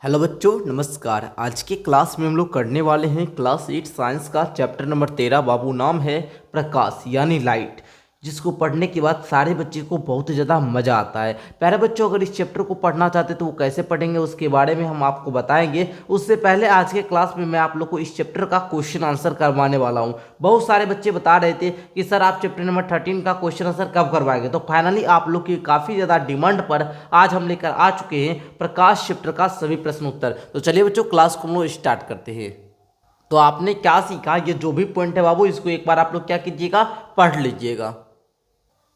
Hello बच्चों, नमस्कार। आज के क्लास में हम लोग करने वाले हैं क्लास 8 साइंस का चैप्टर नंबर 13। बाबू नाम है प्रकाश यानी लाइट, जिसको पढ़ने के बाद सारे बच्चे को बहुत ही ज़्यादा मज़ा आता है। प्यारे बच्चों, अगर इस चैप्टर को पढ़ना चाहते तो वो कैसे पढ़ेंगे उसके बारे में हम आपको बताएंगे। उससे पहले आज के क्लास में मैं आप लोग को इस चैप्टर का क्वेश्चन आंसर करवाने वाला हूँ। बहुत सारे बच्चे बता रहे थे कि सर आप चैप्टर नंबर 13 का क्वेश्चन आंसर कब करवाएंगे, तो फाइनली आप लोग की काफ़ी ज़्यादा डिमांड पर आज हम लेकर आ चुके हैं प्रकाश चैप्टर का सभी प्रश्न उत्तर। तो चलिए बच्चों, क्लास को हम लोग स्टार्ट करते हैं। तो आपने क्या सीखा, ये जो भी पॉइंट है बाबू, इसको एक बार आप लोग क्या कीजिएगा, पढ़ लीजिएगा।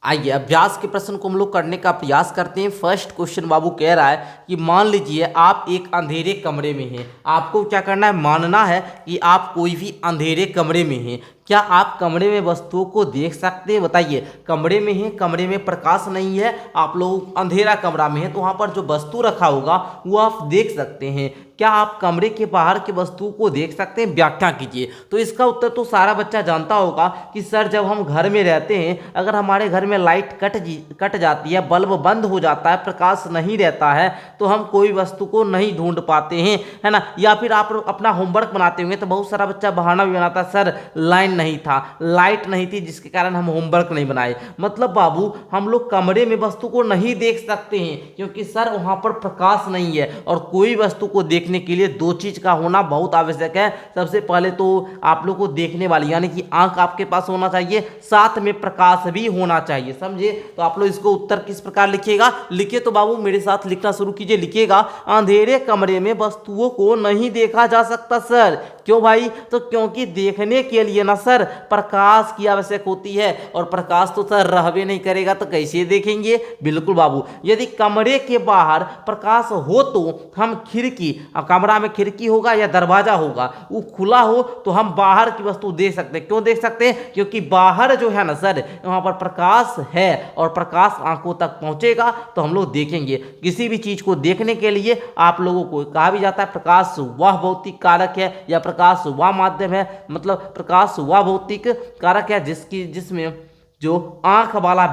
आइए अभ्यास के प्रश्न को हम लोग करने का प्रयास करते हैं। फर्स्ट क्वेश्चन बाबू कह रहा है कि मान लीजिए आप एक अंधेरे कमरे में हैं। आपको क्या करना है, मानना है कि आप कोई भी अंधेरे कमरे में हैं। क्या आप कमरे में वस्तुओं को देख सकते हैं? बताइए, कमरे में हैं, कमरे में प्रकाश नहीं है, आप लोग अंधेरा कमरा में हैं, तो वहाँ पर जो वस्तु रखा होगा वो आप देख सकते हैं। क्या आप कमरे के बाहर की वस्तु को देख सकते हैं? व्याख्या कीजिए। तो इसका उत्तर तो सारा बच्चा जानता होगा कि सर जब हम घर में रहते हैं, अगर हमारे घर में लाइट कट जाती है, बल्ब बंद हो जाता है, प्रकाश नहीं रहता है, तो हम कोई वस्तु को नहीं ढूंढ पाते हैं, है ना। या फिर आप अपना होमवर्क बनाते होंगे तो बहुत सारा बच्चा बहाना भी बनाता है, सर लाइन नहीं था, लाइट नहीं थी, जिसके कारण हम होमवर्क नहीं बनाए। मतलब बाबू, हम लोग कमरे में वस्तु को नहीं देख सकते हैं क्योंकि सर वहां पर प्रकाश नहीं है। और कोई वस्तु को देखने के लिए दो चीज का होना बहुत आवश्यक है। सबसे पहले तो आप लोग को देखने वाली यानी कि आंख आपके पास होना चाहिए, साथ में प्रकाश भी होना चाहिए, समझे। तो आप लोग इसको उत्तर किस प्रकार लिखिएगा, लिखिए तो बाबू मेरे साथ लिखना शुरू कीजिए। लिखिएगा, अंधेरे कमरे में वस्तुओं को नहीं देखा जा सकता सर। क्यों भाई? तो क्योंकि देखने के लिए ना सर प्रकाश की आवश्यक होती है, और प्रकाश तो सर रहबे नहीं करेगा तो कैसे देखेंगे। बिल्कुल बाबू, यदि कमरे के बाहर प्रकाश हो तो हम खिड़की, कमरा में खिड़की होगा या दरवाजा होगा, वो खुला हो तो हम बाहर की वस्तु देख सकते हैं। क्यों देख सकते हैं? क्योंकि बाहर जो है ना सर, वहां पर प्रकाश है और प्रकाश आंखों तक पहुंचेगा तो हम लोग देखेंगे। किसी भी चीज को देखने के लिए आप लोगों को कहा भी जाता है प्रकाश वह भौतिक कारक है या प्रकाश वह माध्यम है। मतलब प्रकाश वह भौतिक कारक है जिसमें जो आंख वाला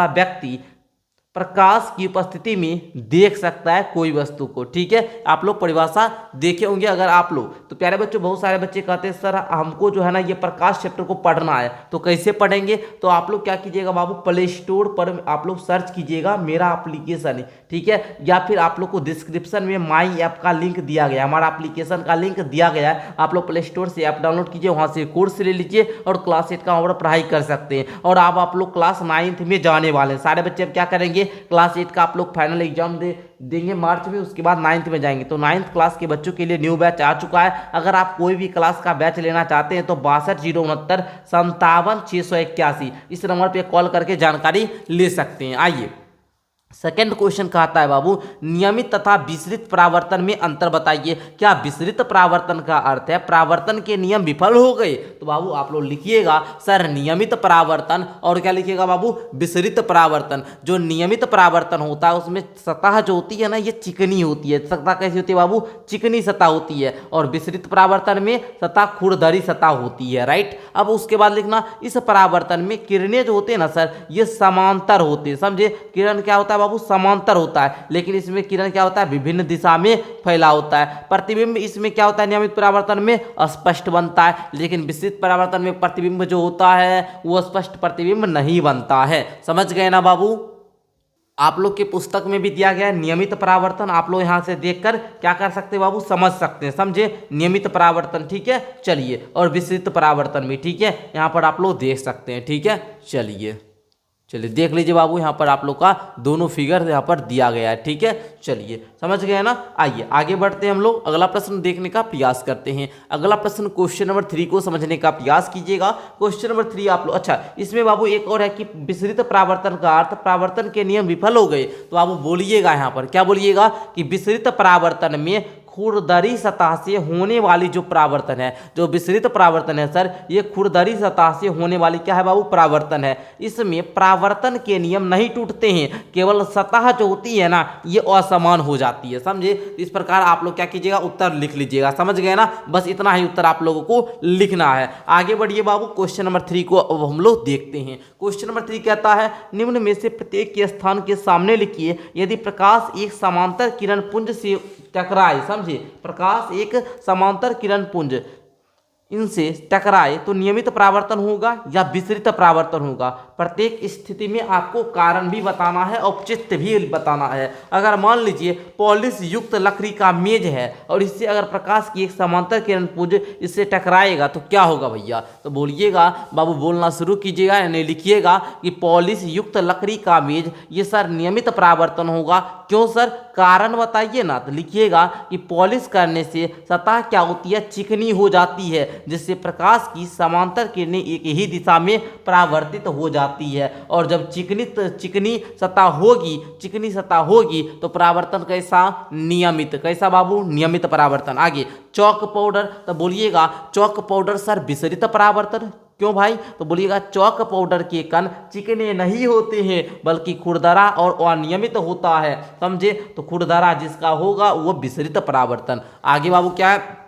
व्यक्ति प्रकाश की उपस्थिति में देख सकता है कोई वस्तु को। ठीक है, आप लोग परिभाषा देखे होंगे अगर आप लोग। तो प्यारे बच्चों, बहुत सारे बच्चे कहते हैं सर हमको जो है ना ये प्रकाश चैप्टर को पढ़ना है, तो कैसे पढ़ेंगे? तो आप लोग क्या कीजिएगा बाबू, प्ले स्टोर पर आप लोग सर्च कीजिएगा मेरा एप्लीकेशन, ठीक है। या फिर आप लोग को डिस्क्रिप्शन में माई ऐप का लिंक दिया गया है, हमारा एप्लीकेशन का लिंक दिया गया है। आप लोग प्ले स्टोर से ऐप डाउनलोड कीजिए, वहाँ से कोर्स ले लीजिए और क्लास 8 का वहाँ पर पढ़ाई कर सकते हैं। और अब आप लोग क्लास 9 में जाने वाले हैं। सारे बच्चे अब क्या करेंगे, क्लास 8 का आप लोग फाइनल एग्जाम देंगे मार्च में, उसके बाद 9th में जाएंगे। तो 9th क्लास के बच्चों के लिए न्यू बैच आ चुका है। अगर आप कोई भी क्लास का बैच लेना चाहते हैं तो 6209575681 इस नंबर पे कॉल करके जानकारी ले सकते हैं। आइए सेकेंड क्वेश्चन कहता है बाबू, नियमित तथा विसरित परावर्तन में अंतर बताइए। क्या विसरित परावर्तन का अर्थ है परावर्तन के नियम विफल हो गए? तो बाबू आप लोग लिखिएगा सर नियमित परावर्तन, और क्या लिखिएगा बाबू, विसरित परावर्तन। जो नियमित परावर्तन होता है उसमें सतह जो होती है ना ये चिकनी होती है। सतह कैसी होती है बाबू? चिकनी सतह होती है। और विसरित परावर्तन में सतह खुरदरी सतह होती है, राइट। अब उसके बाद लिखना, इस परावर्तन में किरणें जो होते हैं ना सर ये समांतर होते हैं, समझे। किरण क्या होता है बाबू? समांतर होता है। लेकिन इसमें किरण क्या होता है? विभिन्न दिशा में फैला होता है। प्रतिबिंब इसमें क्या होता है? नियमित परावर्तन में स्पष्ट बनता है, लेकिन विसरित परावर्तन में प्रतिबिंब जो होता है वो स्पष्ट प्रतिबिंब नहीं बनता है। समझ गए ना बाबू? आप लोग के पुस्तक में भी दिया गया है नियमित परावर्तन। आप लोग यहाँ से देखकर क्या कर सकते हैं बाबू, समझ सकते हैं, समझे। नियमित परावर्तन, ठीक है, चलिए। और विसरित परावर्तन भी, ठीक है, यहाँ पर आप लोग देख सकते हैं, ठीक है। चलिए देख लीजिए बाबू, यहाँ पर आप लोग का दोनों फिगर यहाँ पर दिया गया है, ठीक है। चलिए समझ गए ना। आइए आगे बढ़ते हैं, हम लोग अगला प्रश्न देखने का प्रयास करते हैं। अगला प्रश्न क्वेश्चन नंबर 3 को समझने का प्रयास कीजिएगा। क्वेश्चन नंबर 3 आप लोग, अच्छा इसमें बाबू एक और है कि विसरित परावर्तन का अर्थ परावर्तन के नियम विफल हो गए। तो बाबू बोलिएगा यहाँ पर, क्या बोलिएगा कि विसरित परावर्तन में खुरदरी सतह से होने वाली जो परावर्तन है, जो विसरित परावर्तन है सर, ये खुरदरी सतह से होने वाली क्या है बाबू, परावर्तन है। इसमें परावर्तन के नियम नहीं टूटते हैं, केवल सतह जो होती है ना ये असमान हो जाती है, समझे। इस प्रकार आप लोग क्या कीजिएगा, उत्तर लिख लीजिएगा, समझ गए ना। बस इतना ही उत्तर आप लोगों को लिखना है। आगे बढ़िए बाबू, क्वेश्चन नंबर 3 को अब हम लोग देखते हैं। क्वेश्चन नंबर 3 कहता है निम्न में से प्रत्येक के स्थान के सामने लिखिए यदि प्रकाश एक समांतर किरण पुंज से टकराए, समझे, प्रकाश एक समांतर किरण पुंज इनसे टकराए तो नियमित परावर्तन होगा या विसरित परावर्तन होगा। प्रत्येक स्थिति में आपको कारण भी बताना है, औचित्य भी बताना है। अगर मान लीजिए पॉलिश युक्त लकड़ी का मेज है और इससे अगर प्रकाश की एक समांतर किरण पुंज इससे टकराएगा तो क्या होगा भैया, तो बोलिएगा बाबू, बोलना शुरू कीजिएगा, यानी लिखिएगा कि पॉलिश युक्त लकड़ी का मेज ये सर नियमित परावर्तन होगा। क्यों सर, कारण बताइए ना। तो लिखिएगा कि पॉलिश करने से सतह क्या होती है, चिकनी हो जाती है, जिससे प्रकाश की समांतर किरणें एक ही दिशा में परावर्तित हो जाती है। और जब चिकनी सतह होगी तो परावर्तन कैसा, नियमित। कैसा बाबू, नियमित परावर्तन। आगे चौक पाउडर, तो बोलिएगा चौक पाउडर सर विसरित परावर्तन। क्यों भाई, तो बोलिएगा चौक पाउडर के कण चिकने नहीं होते हैं बल्कि खुरदरा और अनियमित होता है, समझे। तो खुरदरा जिसका होगा वो विसरित परावर्तन। आगे बाबू क्या है,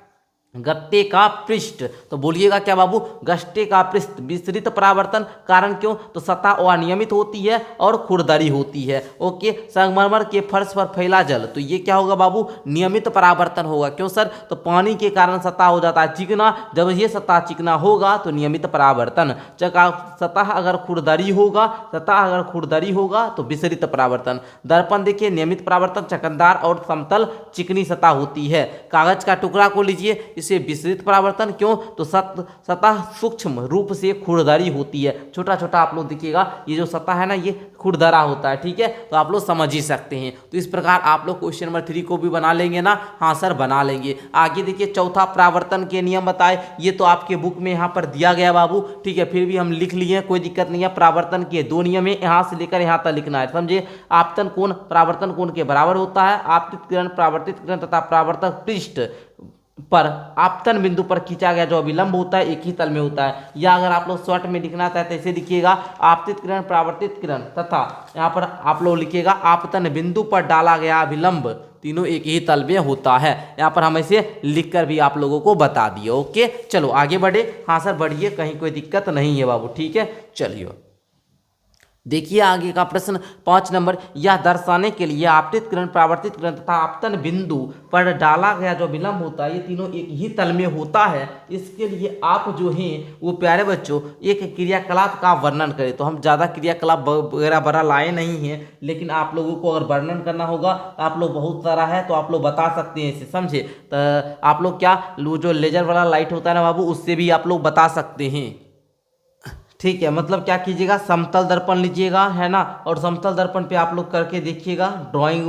गत्ते का पृष्ठ, तो बोलिएगा क्या बाबू, गत्ते का पृष्ठ विसरित परावर्तन। कारण क्यों, तो सतह अनियमित होती है और खुरदरी होती है। ओके, संगमरमर के फर्श पर फैला जल, तो ये क्या होगा बाबू, नियमित परावर्तन होगा। क्यों सर, तो पानी के कारण सतह हो जाता है चिकना, जब ये सतह चिकना होगा तो नियमित परावर्तन। सतह अगर खुरदरी होगा तो विसरित परावर्तन। दर्पण देखिए नियमित परावर्तन, चकनदार और समतल चिकनी सतह होती है। कागज का टुकड़ा को लीजिए, इसे विसरित परावर्तन। क्यों, तो सतह सूक्ष्म रूप से खुरदरी होती है। छोटा छोटा आप लोग देखिएगा, ये जो सतह है ना ये खुरदरा होता है, ठीक है, तो आप लोग समझ ही सकते हैं। तो इस प्रकार आप लोग क्वेश्चन नंबर 3 को भी बना लेंगे ना, हाँ सर बना लेंगे। आगे देखिए चौथा, परावर्तन के नियम बताए, ये तो आपके बुक में यहाँ पर दिया गया बाबू, ठीक है, फिर भी हम लिख लिए, कोई दिक्कत नहीं है। परावर्तन के 2 नियम है, यहाँ से लेकर यहाँ तक लिखना है, समझे। आपतन कोण परावर्तन कोण के बराबर होता है। आपतित किरण परावर्तित किरण तथा परावर्तक पृष्ठ पर आपतन बिंदु पर खींचा गया जो अभिलंब होता है एक ही तल में होता है। या अगर आप लोग शॉर्ट में लिखना चाहते हैं ऐसे लिखिएगा, आपतित किरण परावर्तित किरण तथा यहाँ पर आप लोग लिखिएगा आपतन बिंदु पर डाला गया अभिलंब, तीनों एक ही तल में होता है। यहाँ पर हम ऐसे लिखकर भी आप लोगों को बता दिए। ओके, चलो आगे बढ़े। हाँ सर बढ़िए, कहीं कोई दिक्कत नहीं है बाबू, ठीक है। चलिए देखिए आगे का प्रश्न 5 नंबर, यह दर्शाने के लिए आपतित किरण परावर्तित किरण तथा आपतन बिंदु पर डाला गया जो विलंब होता है ये तीनों एक ही तल में होता है। इसके लिए आप जो हैं वो प्यारे बच्चों एक क्रियाकलाप का वर्णन करें। तो हम ज़्यादा क्रियाकलाप वगैरह बड़ा लाए नहीं हैं, लेकिन आप लोगों को अगर वर्णन करना होगा आप लोग बहुत सारा है तो आप लोग बता सकते हैं इसे, समझे। तो आप लोग क्या जो लेजर वाला लाइट होता है ना बाबू, उससे भी आप लोग बता सकते हैं, ठीक है। मतलब क्या कीजिएगा, समतल दर्पण लीजिएगा, है ना, और समतल दर्पण पे आप लोग करके देखिएगा। ड्राइंग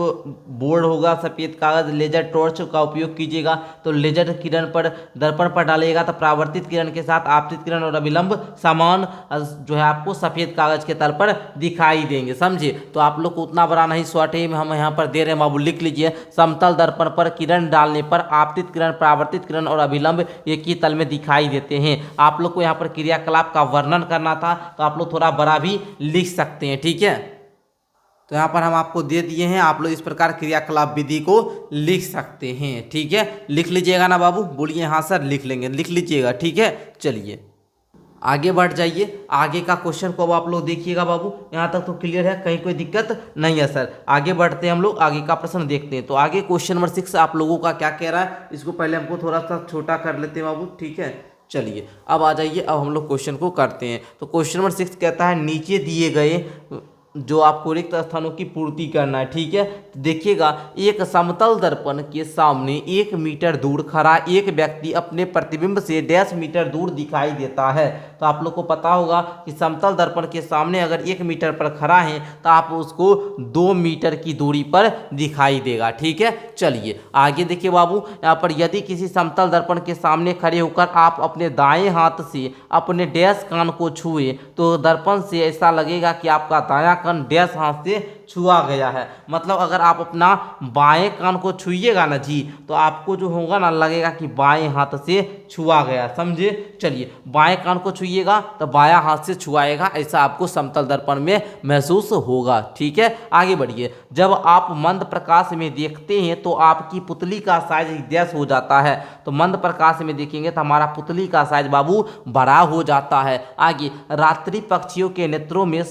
बोर्ड होगा, सफ़ेद कागज, लेजर टॉर्च का उपयोग कीजिएगा। तो लेजर किरण पर दर्पण पर डालिएगा तो परावर्तित किरण के साथ आपतित किरण और अभिलंब समान जो है आपको सफ़ेद कागज के तल पर दिखाई देंगे, समझे। तो आप लोग को उतना बड़ा नहीं, शॉर्ट में हम यहाँ पर दे रहे हैं बाबू, लिख लीजिए। समतल दर्पण पर किरण डालने पर आपतित किरण, परावर्तित किरण और अभिलंब एक ही तल में दिखाई देते हैं। आप लोग को यहाँ पर क्रियाकलाप का वर्णन करना था तो आप लोग थोड़ा बड़ा भी लिख सकते हैं, ठीक है। तो यहाँ पर हम आपको दे दिए हैं, आप लोग इस प्रकार क्रियाकलाप विधि को लिख सकते हैं, ठीक है। लिख लीजिएगा ना बाबू, बोलिए हाँ सर लिख लेंगे, लिख लीजिएगा, ठीक है। चलिए आगे बढ़ जाइए, आगे का क्वेश्चन को अब आप लोग देखिएगा बाबू, यहाँ तक तो क्लियर है, कहीं कोई दिक्कत नहीं है सर। आगे बढ़ते हैं हम लोग, आगे का प्रश्न देखते हैं। तो आगे क्वेश्चन नंबर 6 आप लोगों का क्या कह रहा है, इसको पहले हमको थोड़ा सा छोटा कर लेते हैं बाबू, ठीक है। चलिए अब आ जाइए, अब हम लोग क्वेश्चन को करते हैं। तो क्वेश्चन नंबर 6 कहता है नीचे दिए गए जो आपको रिक्त स्थानों की पूर्ति करना है, ठीक है। तो देखिएगा, एक समतल दर्पण के सामने 1 मीटर दूर खड़ा एक व्यक्ति अपने प्रतिबिंब से 1.5 मीटर दूर दिखाई देता है। तो आप लोग को पता होगा कि समतल दर्पण के सामने अगर 1 मीटर पर खड़ा है तो आप उसको 2 मीटर की दूरी पर दिखाई देगा, ठीक है। चलिए आगे देखिए बाबू, यहाँ पर यदि किसी समतल दर्पण के सामने खड़े होकर आप अपने दाएं हाथ से अपने डैश कान को छुए तो दर्पण से ऐसा लगेगा कि आपका दायां कान डैश हाथ से छुआ गया है। मतलब अगर आप अपना बाएं कान को छुइएगा ना जी, तो आपको जो होगा ना लगेगा कि बाएं हाथ से छुआ गया, समझे। चलिए, बाएं कान को छुइएगा तो बायां हाथ से छुआएगा, ऐसा आपको समतल दर्पण में महसूस होगा। ठीक है, आगे बढ़िए। जब आप मंद प्रकाश में देखते हैं तो आपकी पुतली का साइज इदस हो जाता है। तो मंद प्रकाश में देखेंगे तो हमारा पुतली का साइज बाबू बड़ा हो जाता है। आगे, रात्रि पक्षियों के नेत्रों में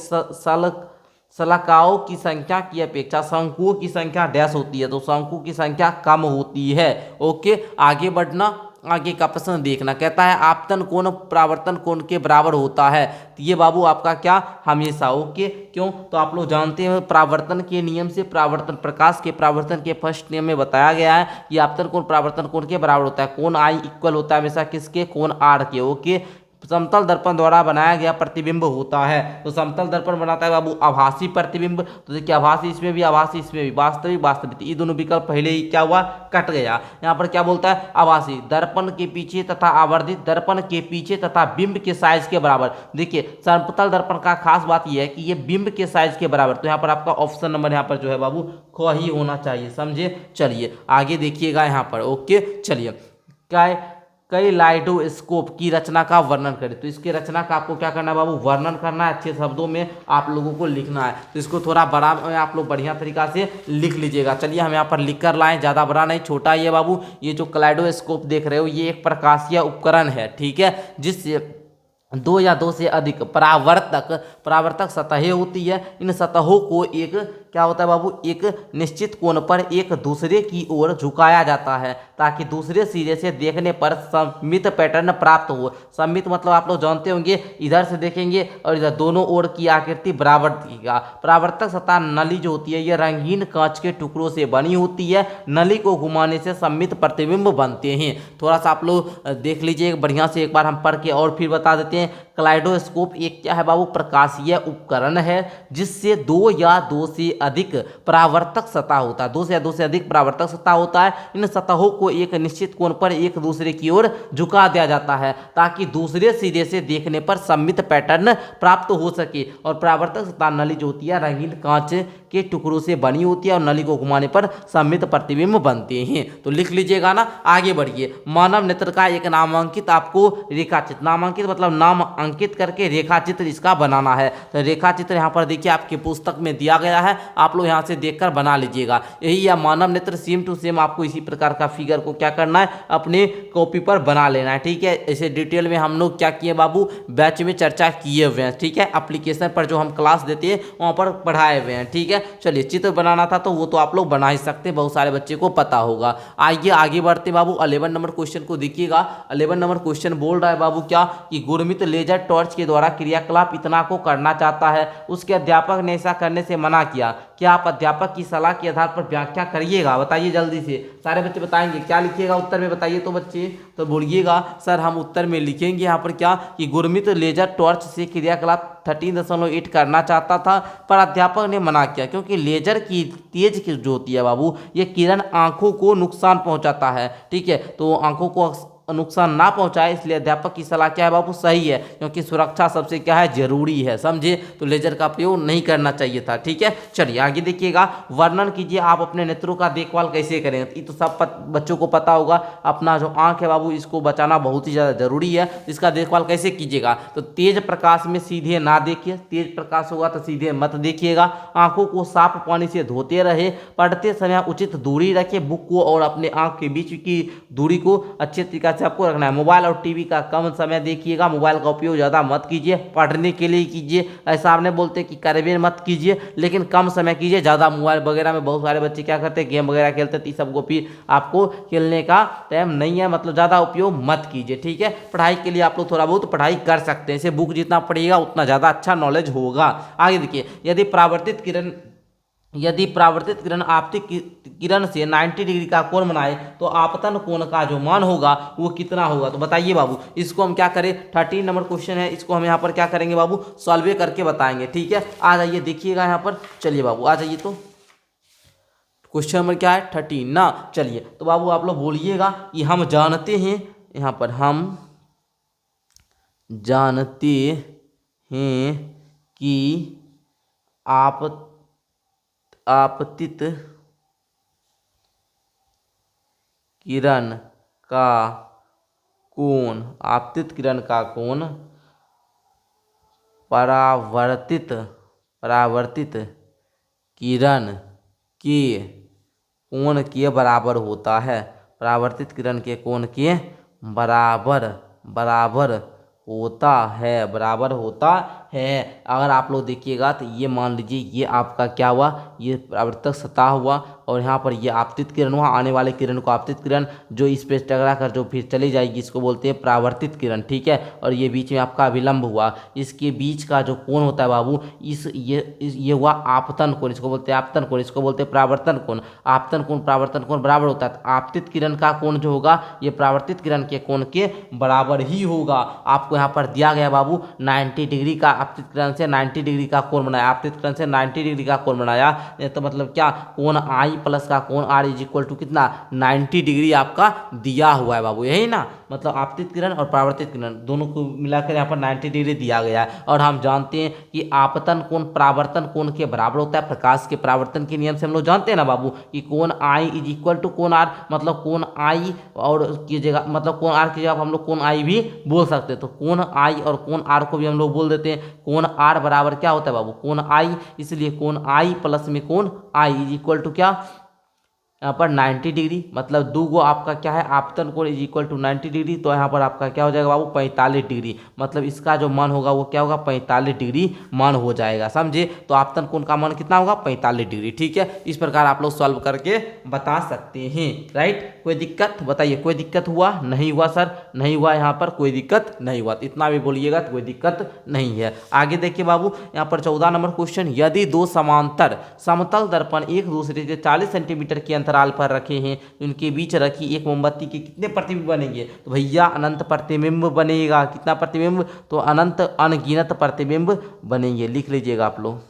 शलाकाओं की संख्या की अपेक्षा शंकुओं की संख्या डैश होती है, तो शंकु की संख्या कम होती है। ओके, आगे बढ़ना। आगे का प्रश्न देखना, कहता है आपतन कोण परावर्तन कोण के बराबर होता है। तो ये बाबू आपका क्या, हमेशा। ओके, क्यों, तो आप लोग जानते हैं परावर्तन के नियम से, परावर्तन प्रकाश के परावर्तन के फर्स्ट नियम में बताया गया है कि आपतन कोण परावर्तन कोण के बराबर होता है। कोण आई इक्वल होता है हमेशा किसके, कोण आर के। ओके, समतल दर्पण द्वारा बनाया गया प्रतिबिंब होता है। तो समतल दर्पण बनाता है बाबू आभासी प्रतिबिंब। तो देखिए, आभासी इसमें भी, आभासी इसमें भी, वास्तविक वास्तविक, ये दोनों विकल्प पहले ही क्या हुआ, कट गया। यहाँ पर क्या बोलता है, आभासी दर्पण के पीछे तथा आवर्धित दर्पण के पीछे तथा बिंब के साइज के बराबर। देखिए, समतल दर्पण का खास बात यह है कि ये बिंब के साइज के बराबर। तो यहाँ पर आपका ऑप्शन नंबर यहाँ पर जो है बाबू ख ही होना चाहिए, समझे। चलिए आगे देखिएगा यहाँ पर। ओके, चलिए, क्या कई लाइडोस्कोप की रचना का वर्णन करें। तो इसकी रचना का आपको क्या करना है बाबू, वर्णन करना है, अच्छे शब्दों में आप लोगों को लिखना है। तो इसको थोड़ा बड़ा में आप लोग बढ़िया तरीका से लिख लीजिएगा। चलिए हम यहाँ पर लिख कर लाएं, ज़्यादा बड़ा नहीं, छोटा ही है बाबू। ये जो कलाइडोस्कोप देख रहे हो, ये एक प्रकाशीय उपकरण है, ठीक है, जिससे दो या दो से अधिक परावर्तक सतहें होती है। इन सतहों को एक क्या होता है बाबू, एक निश्चित कोण पर एक दूसरे की ओर झुकाया जाता है ताकि दूसरे सिरे से देखने पर सममित पैटर्न प्राप्त हो। सममित मतलब आप लोग जानते होंगे, इधर से देखेंगे और इधर दोनों ओर की आकृति बराबर दिखेगा। परावर्तक सतह नली जो होती है ये रंगीन कांच के टुकड़ों से बनी होती है। नली को घुमाने से सममित प्रतिबिंब बनते हैं। थोड़ा सा आप लोग देख लीजिए बढ़िया से, एक बार हम पढ़ के और फिर बता देते हैं। कलाइडोस्कोप एक क्या है बाबू, प्रकाशीय उपकरण है जिससे दो या दो से अधिक परावर्तक सतह होता है। दो से या दो से अधिक परावर्तक सतह होता है। इन सतहों को एक निश्चित कोण पर एक दूसरे की ओर झुका दिया जाता है ताकि दूसरे सिरे से देखने पर सममित पैटर्न प्राप्त हो सके। और परावर्तक सतह नली जो होती है रंगीन कांच के टुकड़ों से बनी होती है और नली को घुमाने पर सममित प्रतिबिंब बनते हैं। तो लिख लीजिएगा ना, आगे बढ़िए। मानव नेत्र का एक नामांकित आपको रेखाचित्र, नामांकित मतलब नाम अंकित करके रेखाचित्र इसका बनाना है। तो रेखाचित्र यहाँ पर देखिए आपकी पुस्तक में दिया गया है, आप लोग यहाँ से देखकर बना लीजिएगा। यही है मानव नेत्र, सेम टू सेम आपको इसी प्रकार का फिगर को क्या करना है, अपने कॉपी पर बना लेना है, ठीक है। ऐसे डिटेल में हम लोग क्या किए बाबू, बैच में चर्चा किए हुए हैं, ठीक है। एप्लीकेशन पर जो हम क्लास देते हैं वहाँ पर पढ़ाए हुए हैं, ठीक है। चलिए, चित्र बनाना था तो वो तो आप लोग बना ही सकते हैं, बहुत सारे बच्चे को पता होगा। आइए आगे बढ़ते बाबू, 11 नंबर क्वेश्चन को देखिएगा। 11 नंबर क्वेश्चन बोल रहा है बाबू क्या, कि गुरमीत लेजर टॉर्च के द्वारा क्रियाकलाप इतना को करना चाहता है, उसके अध्यापक ने ऐसा करने से मना किया। क्या आप अध्यापक की सलाह के आधार पर व्याख्या करिएगा, बताइए जल्दी से। सारे बच्चे बताएंगे, क्या लिखिएगा उत्तर में बताइए तो बच्चे, तो बोलिएगा सर हम उत्तर में लिखेंगे यहाँ पर क्या, कि गुरमीत लेजर टॉर्च से क्रियाकलाप 13.8 करना चाहता था पर अध्यापक ने मना किया क्योंकि लेजर की तेज की जो होती है बाबू, ये किरण आंखों को नुकसान पहुंचाता है, ठीक है। तो आंखों को नुकसान ना पहुंचाए, इसलिए अध्यापक की सलाह क्या है बाबू, सही है, क्योंकि सुरक्षा सबसे क्या है, जरूरी है, समझे। तो लेजर का प्रयोग नहीं करना चाहिए था, ठीक है। चलिए आगे देखिएगा। वर्णन कीजिए आप अपने नेत्रों का देखभाल कैसे करें। ये तो सब बच्चों को पता होगा, अपना जो आंख है बाबू इसको बचाना बहुत ही ज़्यादा जरूरी है। इसका देखभाल कैसे कीजिएगा, तो तेज प्रकाश में सीधे ना देखिए, तेज प्रकाश होगा तो सीधे मत देखिएगा। आंखों को साफ पानी से धोते रहे, पढ़ते समय उचित दूरी रखें, बुक को और अपने आंख के बीच की दूरी को अच्छे तरीके से आपको रखना है। मोबाइल और टीवी का कम समय देखिएगा, मोबाइल का उपयोग ज़्यादा मत कीजिए, पढ़ने के लिए कीजिए। ऐसा आपने बोलते कि करबे मत कीजिए, लेकिन कम समय कीजिए। ज़्यादा मोबाइल वगैरह में बहुत सारे बच्चे क्या करते हैं, गेम वगैरह खेलते हैं, सबको फिर आपको खेलने का टाइम नहीं है, मतलब ज़्यादा उपयोग मत कीजिए, ठीक है। पढ़ाई के लिए आप लोग थोड़ा बहुत पढ़ाई कर सकते हैं, इसे बुक जितना पढ़िएगा उतना ज़्यादा अच्छा नॉलेज होगा। आगे देखिए, यदि परावर्तित किरण आपतित किरण से 90 डिग्री का कोण बनाए तो आपतन कोण का जो मान होगा वो कितना होगा। तो बताइए बाबू, इसको हम क्या करें, 13 नंबर क्वेश्चन है, इसको हम यहाँ पर क्या करेंगे बाबू, सॉल्व करके बताएंगे, ठीक है। आ जाइए देखिएगा यहाँ पर, चलिए बाबू आ जाइए। तो क्वेश्चन नंबर क्या है, 13 ना। चलिए तो बाबू आप लोग बोलिएगा कि हम जानते हैं, यहाँ पर हम जानते हैं कि आप आपतित किरण का कोण, आपतित किरण का कोण परावर्तित परावर्तित किरण के कोण के बराबर होता है। परावर्तित किरण के कोण के बराबर बराबर होता है, बराबर होता है। अगर आप लोग देखिएगा तो ये मान लीजिए ये आपका क्या हुआ, ये परावर्तक सतह हुआ और यहाँ पर ये आपतित किरण हुआ। आने वाले किरण को आपतित किरण जो इस पे टकरा कर जो फिर चली जाएगी इसको बोलते हैं परावर्तित किरण, ठीक है। और ये बीच में आपका विलंब हुआ, इसके बीच का जो कोण होता है बाबू ये हुआ आपतन कोण, इसको बोलते हैं आपतन कोण, इसको बोलते हैं परावर्तन कोण। आपतन कोण परावर्तन कोण बराबर होता है। तो आपतित किरण का कोण जो होगा ये परावर्तित किरण के कोण के बराबर ही होगा। आपको यहाँ पर दिया गया बाबू 90 डिग्री का आपतित किरण से 90 डिग्री का कोण बनाया, आपतित किरण से 90 डिग्री का कोण बनाया, तो मतलब क्या कोण आई प्लस का कोण आर इज इक्वल टू कितना 90 डिग्री आपका दिया हुआ है बाबू, यही ना। मतलब आपतित किरण और परावर्तित किरण दोनों को मिलाकर यहाँ पर 90 डिग्री दिया गया है। और हम जानते हैं कि आपतन कोण परावर्तन कोण के बराबर होता है। प्रकाश के परावर्तन के नियम से हम लोग जानते हैं ना बाबू कि कोण आई इज इक्वल टू कोण आर, मतलब कोण आई और की जगह मतलब कोण आर की जगह हम लोग कोण आई भी बोल सकते हैं। तो कोण आई और कोण आर को भी हम लोग बोल देते हैं कोण आर बराबर क्या होता है बाबू कोण आई, इसलिए कोण आई प्लस में कोण आई इज इक्वल टू क्या यहाँ पर 90 डिग्री, मतलब दो गो आपका क्या है आपतन कोण इज इक्वल टू 90 डिग्री। तो यहाँ पर आपका क्या हो जाएगा बाबू 45 डिग्री, मतलब इसका जो मान होगा वो क्या होगा 45 डिग्री मान हो जाएगा, समझे। तो आपतन कोण का मान कितना होगा 45 डिग्री, ठीक है। इस प्रकार आप लोग सॉल्व करके बता सकते हैं, राइट। कोई दिक्कत बताइए, कोई दिक्कत हुआ नहीं हुआ सर, नहीं हुआ, यहाँ पर कोई दिक्कत नहीं हुआ, इतना भी बोलिएगा तो कोई दिक्कत नहीं है। आगे देखिए बाबू यहाँ पर 14 नंबर क्वेश्चन, यदि दो समांतर समतल दर्पण एक दूसरे से 40 सेंटीमीटर के अंतराल पर रखे हैं, उनके बीच रखी एक मोमबत्ती के कितने प्रतिबिंब बनेंगे। तो भैया अनंत प्रतिबिंब बनेगा, कितना प्रतिबिंब, तो अनंत अनगिनत प्रतिबिंब बनेंगे, लिख लीजिएगा आप लोग।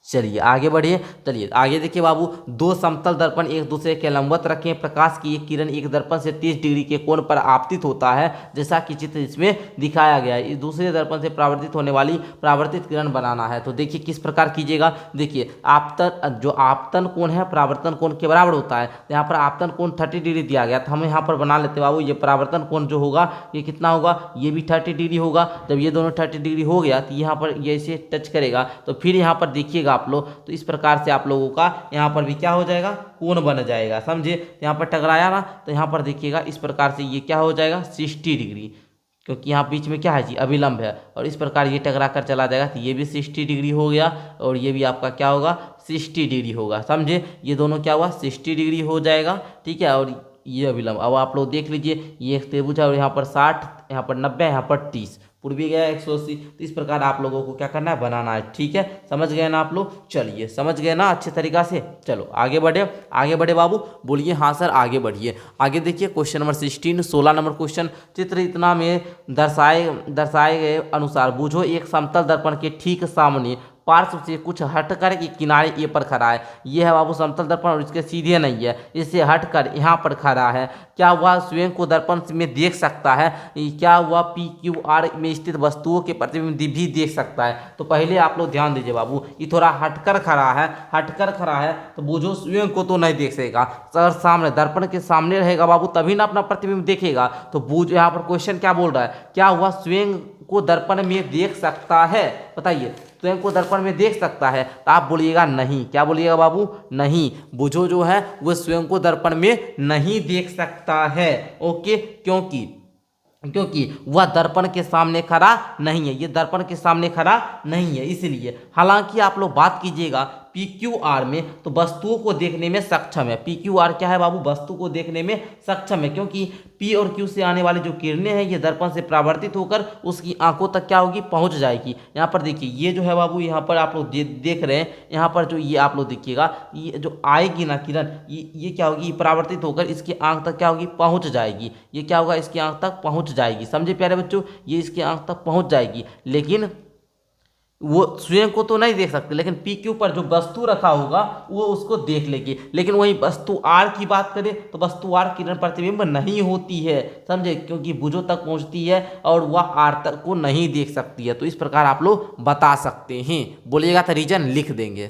चलिए आगे बढ़िए, चलिए आगे देखिए बाबू, दो समतल दर्पण एक दूसरे के लंबवत रखें, प्रकाश की एक किरण एक दर्पण से 30 डिग्री के कोण पर आपतित होता है, जैसा कि चित्र इसमें दिखाया गया है। इस दूसरे दर्पण से परावर्तित होने वाली परावर्तित किरण बनाना है। तो देखिए किस प्रकार कीजिएगा, देखिए आपतन जो आपतन कोण है परावर्तन कोण के बराबर होता है। यहाँ पर आपतन कोण 30 डिग्री दिया गया, तो हम यहाँ पर बना लेते बाबू, ये परावर्तन कोण जो होगा ये कितना होगा, ये भी 30 डिग्री होगा। जब ये दोनों 30 डिग्री हो गया तो यहाँ पर ये इसे टच करेगा, तो फिर यहाँ पर देखिएगा आप लोग, तो इस प्रकार से आप लोगों का यहाँ पर भी क्या हो जाएगा कोण बन जाएगा, समझे। यहाँ पर टकराया ना, तो यहाँ पर देखिएगा इस प्रकार से ये क्या हो जाएगा 60 डिग्री, क्योंकि यहाँ बीच में क्या है जी अभिलंब है, और इस प्रकार ये टकरा कर चला जाएगा, तो ये भी 60 डिग्री हो गया और ये भी आपका क्या होगा 60 डिग्री होगा, समझे। ये दोनों क्या हुआ 60 डिग्री हो जाएगा, ठीक है। और ये अभिलंब, अब आप लोग देख लीजिए ये एक त्रिभुज है और यहाँ पर 60, यहाँ पर 90, यहाँ पर 30, पूर्वी गया 180। तो इस प्रकार आप लोगों को क्या करना है बनाना है, ठीक है। समझ गए ना आप लोग, चलिए समझ गए ना अच्छे तरीका से। चलो आगे बढ़े, आगे बढ़े बाबू, बोलिए हाँ सर आगे बढ़िए। आगे देखिए क्वेश्चन नंबर 16, 16 नंबर क्वेश्चन, चित्र इतना में दर्शाए गए अनुसार बूझो एक समतल दर्पण के ठीक सामने पार्श्व से कुछ हटकर एक किनारे ए पर खड़ा है। ये है बाबू समतल दर्पण और इसके सीधे नहीं है, इससे हटकर यहाँ पर खड़ा है। क्या वह स्वयं को दर्पण में देख सकता है, क्या वह पी क्यू आर में स्थित वस्तुओं के प्रतिबिंब भी देख सकता है। तो पहले आप लोग ध्यान दीजिए बाबू, ये थोड़ा हटकर खड़ा है, हटकर खड़ा है तो बूझो स्वयं को तो नहीं देख सकेगा, सर सामने दर्पण के सामने रहेगा बाबू तभी ना अपना प्रतिबिंब देखेगा। तो बूझो यहाँ पर क्वेश्चन क्या बोल रहा है, क्या वह स्वयं को दर्पण में देख सकता है, बताइए स्वयं को दर्पण में देख सकता है। तो आप बोलिएगा नहीं, क्या बोलिएगा बाबू नहीं, बुझो जो है वो स्वयं को दर्पण में नहीं देख सकता है, ओके। क्योंकि वह दर्पण के सामने खड़ा नहीं है, ये दर्पण के सामने खड़ा नहीं है इसलिए। हालांकि आप लोग बात कीजिएगा पी क्यू आर में तो वस्तुओं को देखने में सक्षम है। पी क्यू आर क्या है बाबू, वस्तु को देखने में सक्षम है, क्योंकि पी और क्यू से आने वाली जो किरणें हैं ये दर्पण से परावर्तित होकर उसकी आंखों तक क्या होगी पहुंच जाएगी। यहाँ पर देखिए ये जो है बाबू, यहाँ पर आप लोग देख रहे हैं, यहाँ पर जो ये आप लोग देखिएगा ये जो आएगी ना किरण ये क्या होगी परावर्तित होकर इसकी आंख तक क्या होगी पहुँच जाएगी। ये क्या होगा इसकी आंख तक पहुँच जाएगी, समझे प्यारे बच्चों, ये इसकी आंख तक पहुँच जाएगी। लेकिन वो स्वयं को तो नहीं देख सकते, लेकिन पी क्यू पर जो वस्तु रखा होगा वो उसको देख लेगी। लेकिन वही वस्तु आर की बात करें तो वस्तु आर किरण प्रतिबिंब नहीं होती है, समझे, क्योंकि भुजों तक पहुंचती है और वह आर तक को नहीं देख सकती है। तो इस प्रकार आप लोग बता सकते हैं, बोलिएगा तो रीजन लिख देंगे।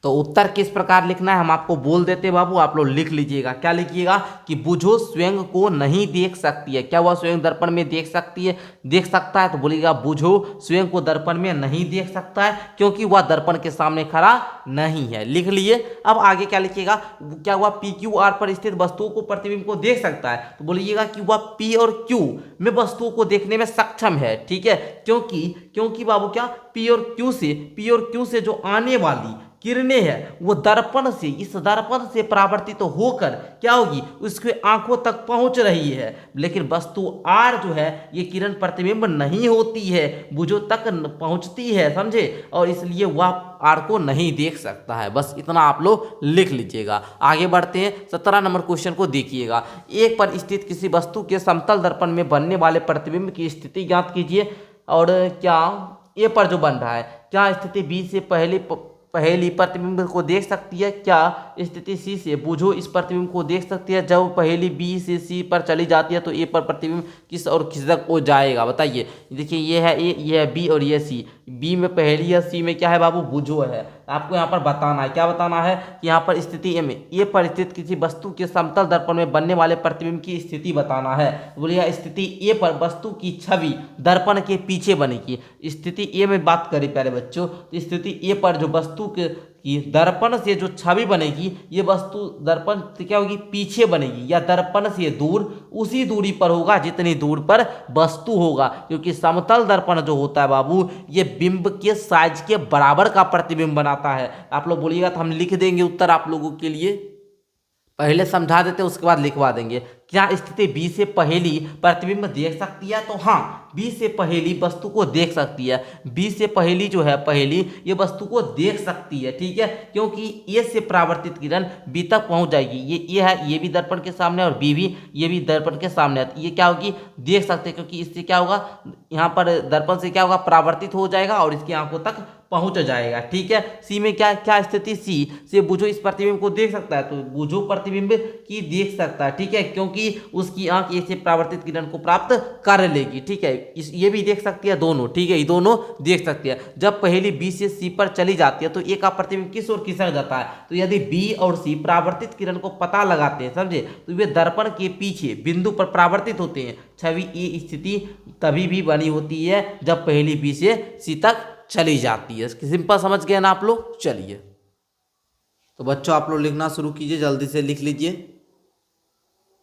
तो उत्तर किस प्रकार लिखना है हम आपको बोल देते बाबू, आप लोग लिख लीजिएगा। क्या लिखिएगा कि बुझो स्वयं को नहीं देख सकती है। क्या वह स्वयं दर्पण में देख सकती है, देख सकता है? तो बोलिएगा बुझो स्वयं को दर्पण में नहीं देख सकता है क्योंकि वह दर्पण के सामने खड़ा नहीं है। लिख लिए। अब आगे क्या लिखिएगा, क्या वह पी क्यू आर पर स्थित वस्तुओं को प्रतिबिंब को देख सकता है? तो बोलिएगा कि वह पी और क्यू में वस्तुओं को देखने में सक्षम है। ठीक है, क्योंकि क्योंकि बाबू क्या पी और क्यू से जो आने वाली किरणें हैं वो दर्पण से, इस दर्पण से परावर्तित होकर क्या होगी, उसके आंखों तक पहुंच रही है। लेकिन वस्तु आर जो है ये किरण प्रतिबिंब नहीं होती है, बुझो तक पहुंचती है, समझे, और इसलिए वह आर को नहीं देख सकता है। बस इतना आप लोग लिख लीजिएगा। आगे बढ़ते हैं 17 नंबर क्वेश्चन को देखिएगा। एक पर स्थित किसी वस्तु के समतल दर्पण में बनने वाले प्रतिबिंब की स्थिति ज्ञात कीजिए। और क्या ए पर जो बन रहा है, क्या स्थिति बी से पहली प्रतिबिंब को देख सकती है? क्या स्थिति सी से बुझो इस प्रतिबिंब को देख सकती है? जब पहली बी से सी पर चली जाती है तो ए पर प्रतिबिंब किस और किस तक हो जाएगा, बताइए। देखिए ये है ए, ये है बी और ये सी। बी में पहली है, सी में क्या है बाबू, बुझो है। आपको यहाँ पर बताना है, क्या बताना है कि यहाँ पर स्थिति ए में ए पर स्थित किसी वस्तु के समतल दर्पण में बनने वाले प्रतिबिंब की स्थिति बताना है। बोलिए स्थिति ए पर वस्तु की छवि दर्पण के पीछे बनेगी। स्थिति ए में बात करें प्यारे बच्चों, तो स्थिति ए पर जो वस्तु की दर्पण से जो छवि बनेगी ये वस्तु दर्पण से क्या होगी, पीछे बनेगी या दर्पण से दूर उसी दूरी पर होगा जितनी दूर पर वस्तु होगा। क्योंकि समतल दर्पण जो होता है बाबू ये बिंब के साइज के बराबर का प्रतिबिंब बनाता है। आप लोग बोलिएगा तो हम लिख देंगे उत्तर आप लोगों के लिए, पहले समझा देते उसके बाद लिखवा देंगे। क्या स्थिति बी से पहली प्रतिबिंब देख सकती है? तो हाँ, बी से पहली वस्तु को देख सकती है। बी से पहली जो है, पहली ये वस्तु को देख सकती है। ठीक है, क्योंकि ए से परावर्तित किरण बी तक पहुंच जाएगी। ये है, ये भी दर्पण के सामने और बी भी, ये भी दर्पण के सामने है। ये क्या होगी, देख सकते हैं, क्योंकि इससे क्या होगा, यहाँ पर दर्पण से क्या होगा, परावर्तित हो जाएगा और इसकी आंखों तक पहुंच जाएगा। ठीक है, सी में क्या क्या स्थिति सी से बुझो इस प्रतिबिंब को देख सकता है? तो बुझो प्रतिबिंब की देख सकता है। ठीक है, क्योंकि उसकी आंख ए से परावर्तित किरण को प्राप्त कर लेगी। ठीक है, ये भी देख सकती है, दोनों। ठीक है, ये दोनों देख सकती है। जब पहली बी से सी पर चली जाती है तो ए का प्रतिबिंब किस ओर खिसक जाता है? तो यदि बी और सी परावर्तित किरण को पता लगाते हैं, समझे, तो वे दर्पण के पीछे बिंदु पर परावर्तित होते हैं। छवि ए स्थिति तभी भी बनी होती है जब पहली बी से सी तक चली जाती है। सिंपल समझ गए ना आप लोग? चलिए तो बच्चों आप लोग लिखना शुरू कीजिए, जल्दी से लिख लीजिए,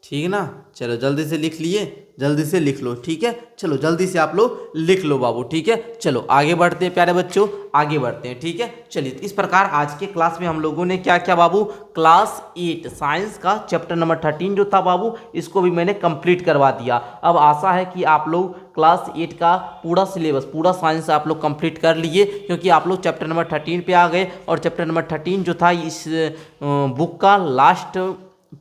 ठीक ना। चलो जल्दी से लिख लिए, जल्दी से लिख लो, ठीक है। चलो जल्दी से आप लोग लिख लो बाबू, ठीक है। चलो आगे बढ़ते हैं प्यारे बच्चों, आगे बढ़ते हैं, ठीक है। चलिए इस प्रकार आज के क्लास में हम लोगों ने क्या क्या बाबू, क्लास 8 साइंस का चैप्टर नंबर 13 जो था बाबू, इसको भी मैंने कंप्लीट करवा दिया। अब आशा है कि आप लोग क्लास 8 का पूरा सिलेबस, पूरा साइंस आप लोग कंप्लीट कर लिए, क्योंकि आप लोग चैप्टर नंबर 13 पे आ गए। और चैप्टर नंबर 13 जो था इस बुक का लास्ट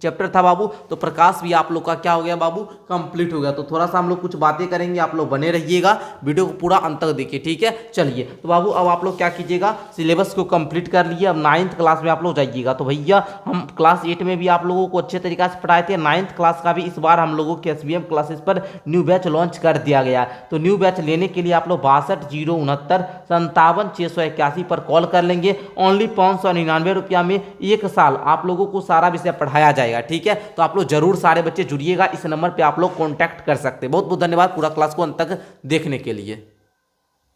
चैप्टर था बाबू। तो प्रकाश भी आप लोग का क्या हो गया बाबू, कंप्लीट हो गया। तो थोड़ा सा हम लोग कुछ बातें करेंगे, आप लोग बने रहिएगा, वीडियो को पूरा अंत तक देखिए, ठीक है। चलिए तो बाबू अब आप लोग क्या कीजिएगा, सिलेबस को कंप्लीट कर लिए, अब 9th क्लास में आप लोग जाइएगा। तो भैया हम क्लास 8 में भी आप लोगों को अच्छे तरीके से पढ़ाए थे, 9th क्लास का भी इस बार हम लोगों के SBM क्लासेस पर न्यू बैच लॉन्च कर दिया गया। तो न्यू बैच लेने के लिए आप लोग 62 069 57 681 पर कॉल कर लेंगे। ओनली 599 रुपया में 1 साल आप लोगों को सारा विषय पढ़ाया जाएगा, ठीक है। तो आप लोग जरूर सारे बच्चे जुड़िएगा, इस नंबर पे आप लोग कांटेक्ट कर सकते हैं। बहुत बहुत धन्यवाद पूरा क्लास को अंत तक देखने के लिए।